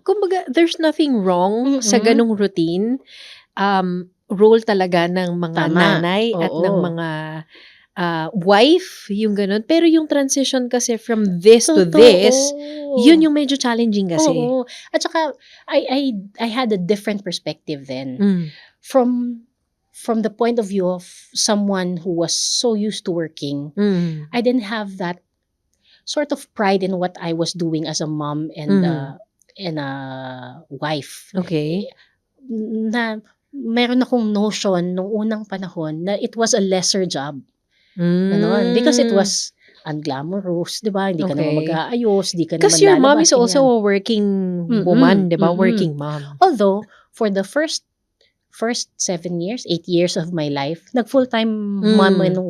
Kumbaga, there's nothing wrong sa Mm. ganong routine. Role talaga ng mga Tama. nanay at ng Oo. mga wife, yung ganon. Pero yung transition kasi from this to Totoo. this, yun yung medyo challenging kasi. Oo. At saka, I had a different perspective then. Mm. From the point of view of someone who was so used to working, Mm. I didn't have that sort of pride in what I was doing as a mom and a wife. Okay. Na meron akong notion nung unang panahon na it was a lesser job. Ganon. Because it was unglamorous, di ba? Hindi ka naman Okay. mag-aayos, di ka naman Because your mom lalabas, is also ganyan. a working woman, di ba? Working mom. Although, for the first 7 years, 8 years of my life, nag-full-time mom and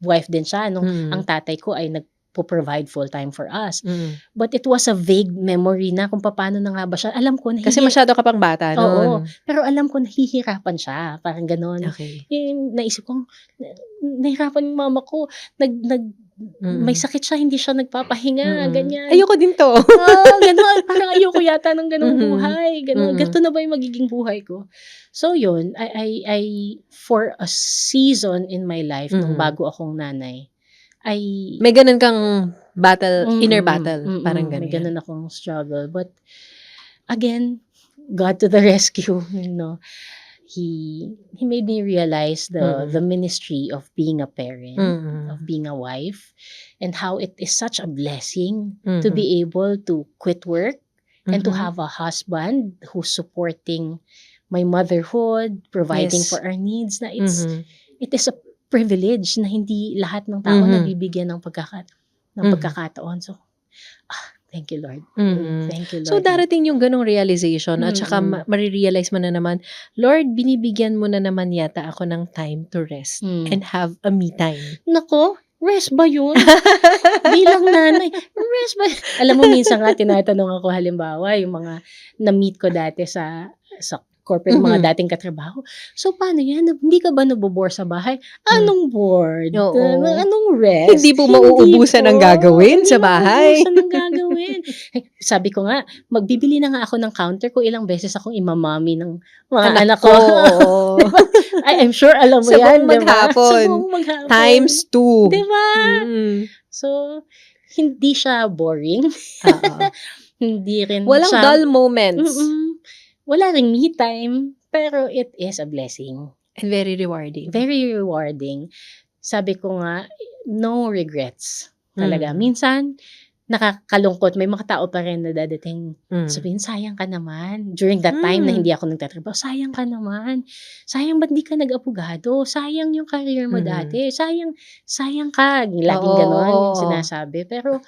wife din siya. Ang tatay ko ay nagpo-provide full-time for us. But it was a vague memory na kung paano na nga ba siya. Alam ko, Kasi masyado ka pang bata Oo. noon. Pero alam ko, nahihirapan siya. Parang ganon. Okay. Naisip ko, nahihirapan yung mama ko. May sakit siya, hindi siya nagpapahinga, ganyan. Ayoko din to. Ganon. Parang ayoko yata ng ganong buhay. Ganon. Ganito na ba yung magiging buhay ko? So yun, I for a season in my life, nung bago akong nanay, may ganun kang inner battle. Parang ganun. May ganun akong struggle. But again, God to the rescue, He made me realize the ministry of being a parent, of being a wife, and how it is such a blessing to be able to quit work and to have a husband who's supporting my motherhood, providing for our needs. Na it is a privilege na hindi lahat ng tao nabibigyan ng pagkakataon. So, thank you, Lord. Thank you, Lord. So, darating yung ganong realization at saka marirealize mo na naman, Lord, binibigyan mo na naman yata ako ng time to rest and have a me time. Nako, rest ba yun? Bilang nanay, rest ba? Alam mo, minsan nga tinatanong ako halimbawa, yung mga na-meet ko dati sa corporate, mga dating katrabaho. So, paano yan? Hindi ka ba nabobore sa bahay? Anong bored? Anong rest? Hindi po mauubusan ng gagawin sa bahay. Hindi mauubusan ng gagawin. Sabi ko nga, magbibili na nga ako ng counter ko, ilang beses akong imamami ng mga anak ko. Diba? I'm sure alam mo yan. Sa buong maghapon. Times 2. Diba? So, hindi siya boring. Hindi rin walang siya. Dull moments. Wala ring me time, pero it is a blessing. And very rewarding. Very rewarding. Sabi ko nga, no regrets. Talaga. Minsan, nakakalungkot. May mga tao pa rin na dadating. Sabihin, sayang ka naman. During that time na hindi ako nagtatrabaho, sayang ka naman. Sayang ba't di ka nag-abogado? Sayang yung career mo dati. Sayang ka. Laging ganon yung sinasabi. Pero,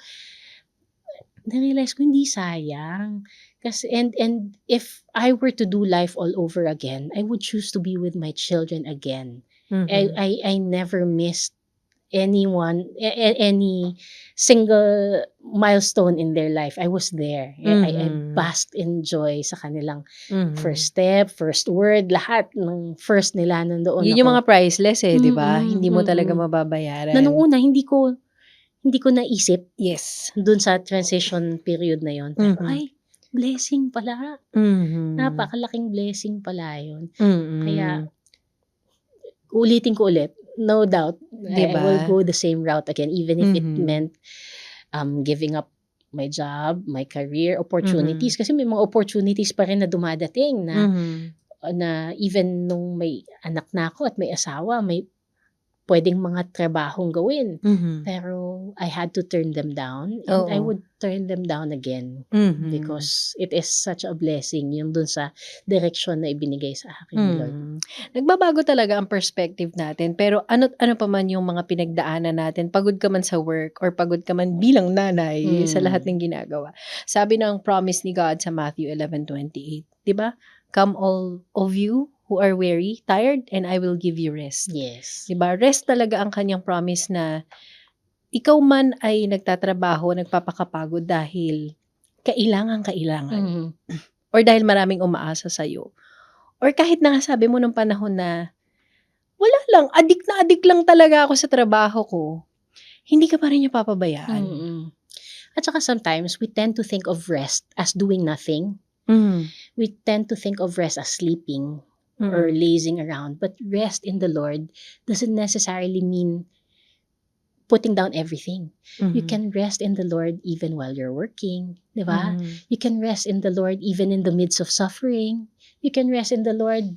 na-realize ko, hindi sayang. Kasi, and if I were to do life all over again, I would choose to be with my children again. I never missed any single milestone in their life. I was there. I basked in joy sa kanilang first step, first word, lahat ng first nila nandoon. Yun yung mga priceless di ba? Hindi mo talaga mababayaran. Na nung una, hindi ko naisip. Yes. Dun sa transition period na yon. Pero ay, blessing pala. Napakalaking blessing pala yun. Kaya, ulitin ko ulit. No doubt, diba? I will go the same route again, even if it meant giving up my job, my career, opportunities. Kasi may mga opportunities pa rin na dumadating na even nung may anak na ako at may asawa, may pwedeng mga trabahong gawin. Pero I had to turn them down and I would turn them down again because it is such a blessing yung dun sa direction na ibinigay sa akin ni Lord. Nagbabago talaga ang perspective natin, pero ano pa man yung mga pinagdaanan natin, pagod ka man sa work or pagod ka man bilang nanay sa lahat ng ginagawa. Sabi ng promise ni God sa Matthew 11:28, di ba? Come all of you who are weary, tired, and I will give you rest. Yes. Diba? Rest talaga ang kanyang promise na ikaw man ay nagtatrabaho, nagpapakapagod dahil kailangan Mhm. or dahil maraming umaasa sa'yo or kahit na nga sabi mo nung panahon na, "Wala lang, adik na adik lang talaga ako sa trabaho ko." Hindi ka pa rin niya papabayaan. Mm. At saka sometimes we tend to think of rest as doing nothing. Hmm, We tend to think of rest as sleeping or mm, lazing around. But rest in the Lord doesn't necessarily mean putting down everything. You mhm, can rest in the Lord even while you're working, 'di ba? mhm, You can rest in the Lord even in the midst of suffering. You can rest in the Lord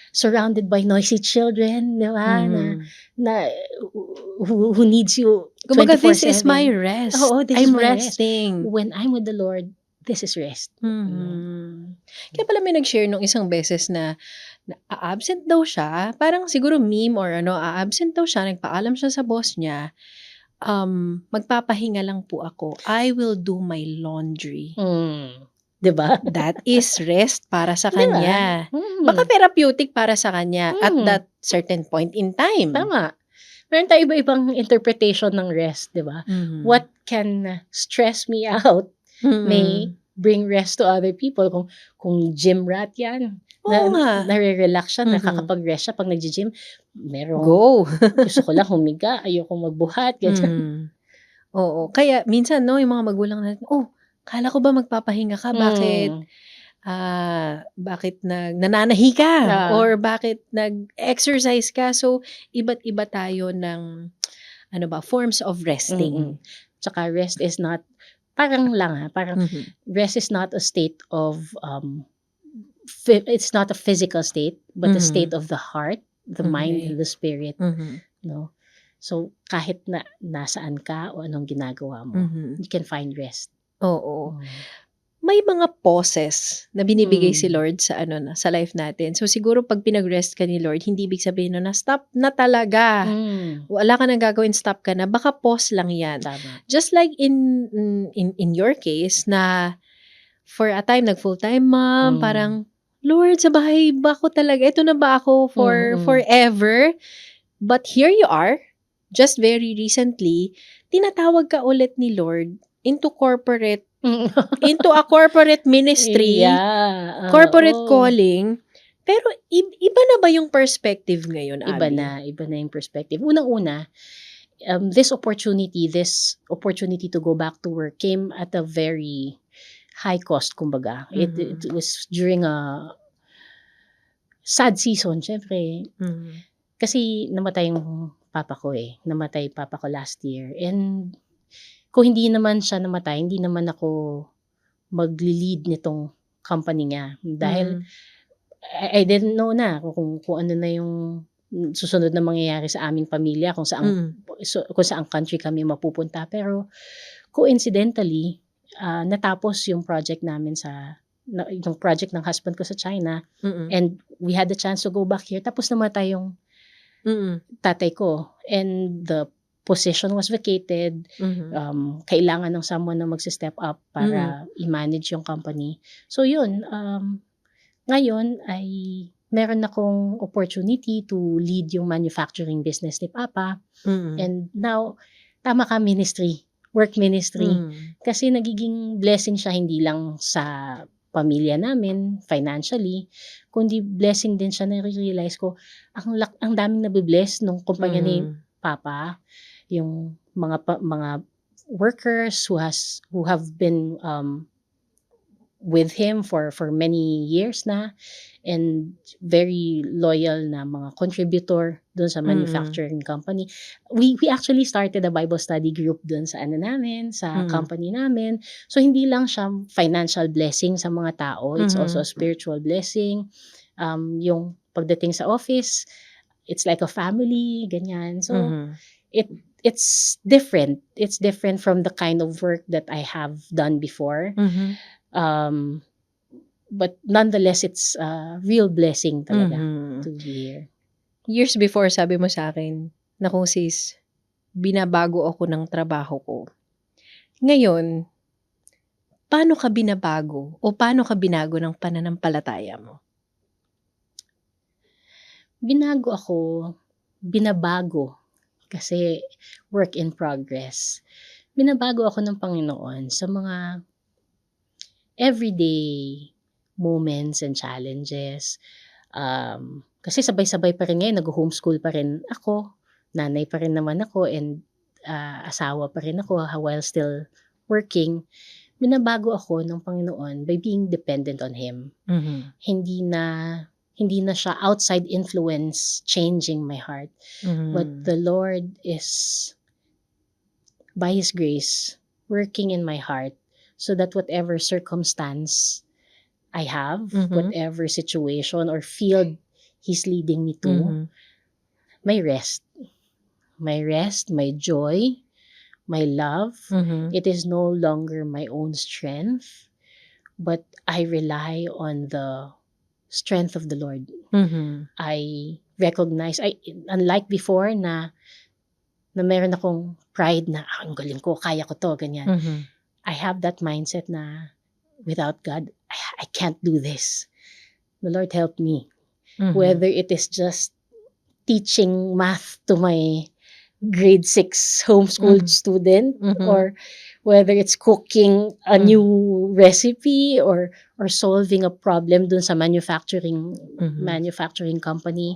surrounded by noisy children, 'di ba? Na mhm. na who needs you Kumbaga, this is my 24/7. rest. Oo, this is I'm my rest. resting. When I'm with the Lord, this is rest. No? Mhm. Kaya pala may nag-share nung isang beses na a-absent daw siya, parang siguro meme or ano, a-absent daw siya, nagpaalam siya sa boss niya, "Magpapahinga lang po ako. I will do my laundry." Hmm, 'di ba? That is rest para sa 'Di ba? kanya. Baka Mm. therapeutic para sa kanya at Mm, that certain point in time. tama. Meron tayong iba-ibang interpretation ng rest, 'di ba? Mhm. What can stress me out may Mm. bring rest to other people. Kung gym rat 'yan, Oo nga. nare-relax siya, Mhm. nakakapag-rest siya 'pag naggi-gym. Merong Go. gusto ko lang humiga, ayokong magbuhat, ganyan. Mhm. Oo, kaya minsan 'no, yung mga magulang natin, "Oh, akala ko ba magpapahinga ka, bakit, Hmm, bakit nananahi ka ah, or bakit nag-exercise ka?" So, iba't iba tayo ng ano ba, forms of mm. resting. Tsaka rest is not parang lang, parang Mhm, rest is not a state of, it's not a physical state, but a state mhm, of the heart, the mind, okey. and the spirit, Mhm, 'no? So, kahit na nasaan ka o anong ginagawa mo, mhm. you can find rest. Oo. Hmm. May mga pauses na binibigay si Hmm. Lord sa ano na, sa life natin. So, siguro 'pag pinag-rest ka ni Lord, hindi ibig sabihin nun na stop na talaga. Hmm, Wala ka ng gagawin, stop ka na, baka pause lang 'yan. tama. Just like in your case na for a time nag-full-time mom, Hmm. parang, "Lord, sa bahay ba ako talaga, eto na ba ako for Mm. forever?" But here you are, just very recently, tinatawag ka ulit ni Lord Mm. into a corporate ministry, Yeah, corporate oo. calling, pero iba na ba yung perspective ngayon, Abby? Iba na yung perspective. Unang-una, this opportunity to go back to work came at a very high cost kumbaga. It Mhm, was during a sad season siyempre. mhm, Kasi namatay yung papa ko, namatay papa ko last year and kung hindi naman siya namatay, hindi naman ako magle-lead nitong company niya. Dahil mhm, I didn't know na kung ano na yung susunod na mangyayari sa aming pamilya, hmm, kung saang country kami mapupunta. Pero coincidentally, natapos yung project namin yung project ng husband ko sa China mm, and we had the chance to go back here tapos namatay yung mm, tatay ko and the position was vacated, mhm, kailangan ng someone na magse-step up mm, para i-manage yung company. So yun, ngayon ay meron akong opportunity to lead yung manufacturing business ni papa mm, and now tama ka ministry, work ministry. hmm, Kasi nagiging blessing siya hindi lang sa pamilya namin financially, kundi blessing din siya nare-realize ko ang daming nabe-bless nung kumpanya ni mhm, papa, yung mga workers who have been, with him for many years na and very loyal na mga contributor dun sa mm, manufacturing company. We actually started a Bible study group dun sa ano namin, sa mm, company namin. So hindi lang siya financial blessing sa mga tao, it's also mhm, a spiritual blessing. Yung pagdating sa office, it's like a family, ganyan. So mhm, it it's different. It's different from the kind of work that I have done before. mhm, Um, but nonetheless, it's a real blessing talaga mhm. to be here. Years before sabi mo sa'kin, "Naku sis, binabago ako ng trabaho ko." Ngayon, paano ka binabago o paano ka binago ng pananampalataya mo? Binago ako, binabago kasi work in progress. Binabago ako ng Panginoon sa mga everyday moments and challenges. Kasi sabay-sabay pa rin ngayon, nag-homeschool pa rin ako, nanay pa rin naman ako, and asawa pa rin ako while still working. Binabago ako ng Panginoon by being dependent on Him. Mhm. Hindi na siya outside influence changing my heart. But Mhm. the Lord is, by His grace, working in my heart so that whatever circumstance I have, Mhm. whatever situation or field He's leading me to, Mhm. may rest. My rest, my joy, my love. Mhm. It is no longer my own strength, but I rely on the strength of the Lord. Mhm. I recognize, unlike before na meron akong pride na, ang galing ko, kaya ko to, ganyan. Mhm. I have that mindset na without God, I can't do this. The Lord help me. Mhm. Whether it is just teaching math to my grade 6 homeschooled Mhm. student, Mhm. or whether it's cooking a Mhm. new recipe, or solving a problem dun sa manufacturing Mhm. company,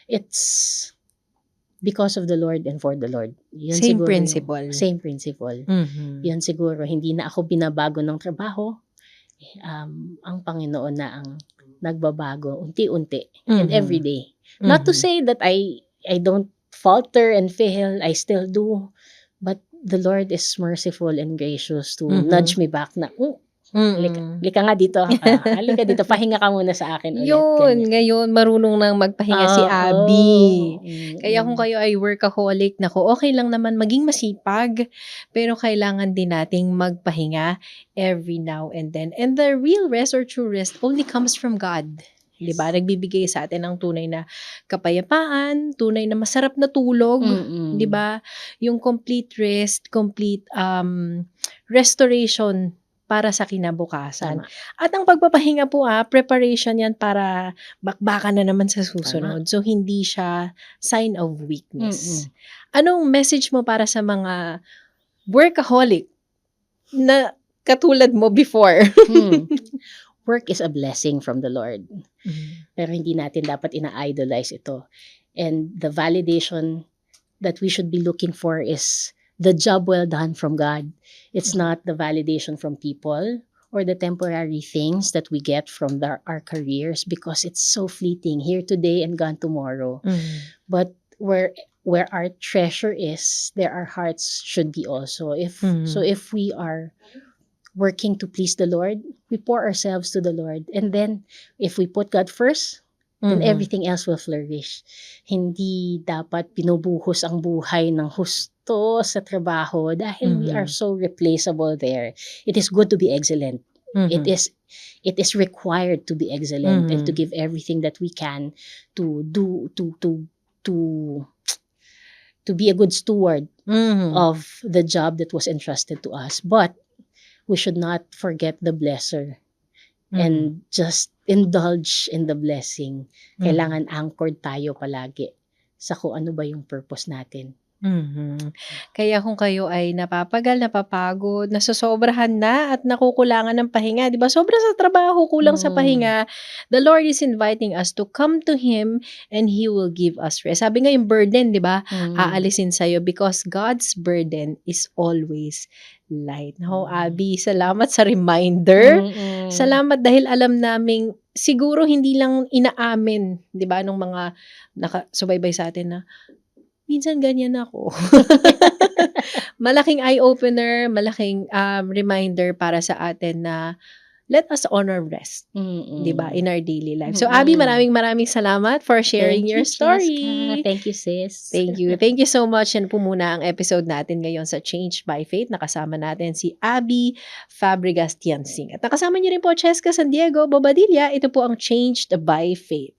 it's because of the Lord and for the Lord. Yun Same siguro yung principle. same principle. Mhm. Yun siguro, hindi na ako binabago ng trabaho. Ang Panginoon na ang nagbabago unti-unti and every Mhm. day. Not to Mhm. say that I don't falter and fail, I still do. But the Lord is merciful and gracious to nudge Mhm. me back na, halika, Mm. halika nga dito, halika dito, pahinga ka muna sa akin ulit, Yun, ganyan. ngayon marunong nang magpahinga si Abby. Oo. Kaya kung kayo ay workaholic, naku, okey lang naman maging masipag, pero kailangan din nating magpahinga every now and then. And the real rest or true rest only comes from God. 'Di ba? Nagbibigay sa atin ng tunay na kapayapaan, tunay na masarap na tulog, 'di Mm. ba? Yung complete rest, complete, restoration para sa kinabukasan. Tama, At ang pagpapahinga po, preparation 'yan para bakbakan na naman sa tama. susunod. So, hindi siya sign of weakness. Mm. Anong message mo para sa mga workaholic na katulad mo before? Hmm. Work is a blessing from the Lord. Mhm. Pero hindi natin dapat ina-idolize ito. And the validation that we should be looking for is the job well done from God. It's Mhm. not the validation from people or the temporary things that we get from our careers, because it's so fleeting, here today and gone tomorrow. Mhm. But where our treasure is, there our hearts should be also. So Mhm. if we are working to please the Lord, we pour ourselves to the Lord. And then, if we put God first, then Mhm. everything else will flourish. Hindi dapat binubuhos ang buhay ng husto sa trabaho dahil we are Mhm. so replaceable there. It is good to be excellent. It Mhm. is required to be excellent and to Mhm. give everything that we can to do to to be a good steward Mhm. of the job that was entrusted to us. But we should not forget the blesser Mhm. and just indulge in the blessing. Mhm. Kailangan anchored tayo palagi sa kung ano ba yung purpose natin. Mhm. Kaya kung kayo ay napapagal, napapagod, nasosobrahan na at nakukulangan ng pahinga, 'di ba, sobra sa trabaho, kulang sa Hmm. pahinga, the Lord is inviting us to come to Him and He will give us rest. Sabi nga yung burden, 'di ba, Hmm. aalisin sa'yo because God's burden is always light. Naku, Abby, salamat sa reminder. Mm. Salamat dahil alam naming siguro hindi lang inaamin, 'di ba, nung mga nakasubaybay sa atin na minsan ganyan ako. Malaking eye-opener, malaking, reminder para sa atin na let us honor rest, 'di ba, Mm. in our daily life. So, Abby, Mm. maraming salamat for sharing Thank your you, Cheska. story. Thank you, sis. Thank you. Thank you so much. Yan po muna ang episode natin ngayon sa Changed by Faith. Nakasama natin si Abby Fabregas Tiansing. At nakasama niyo rin po Cheska San Diego Bobadilla. Ito po ang Changed by Faith.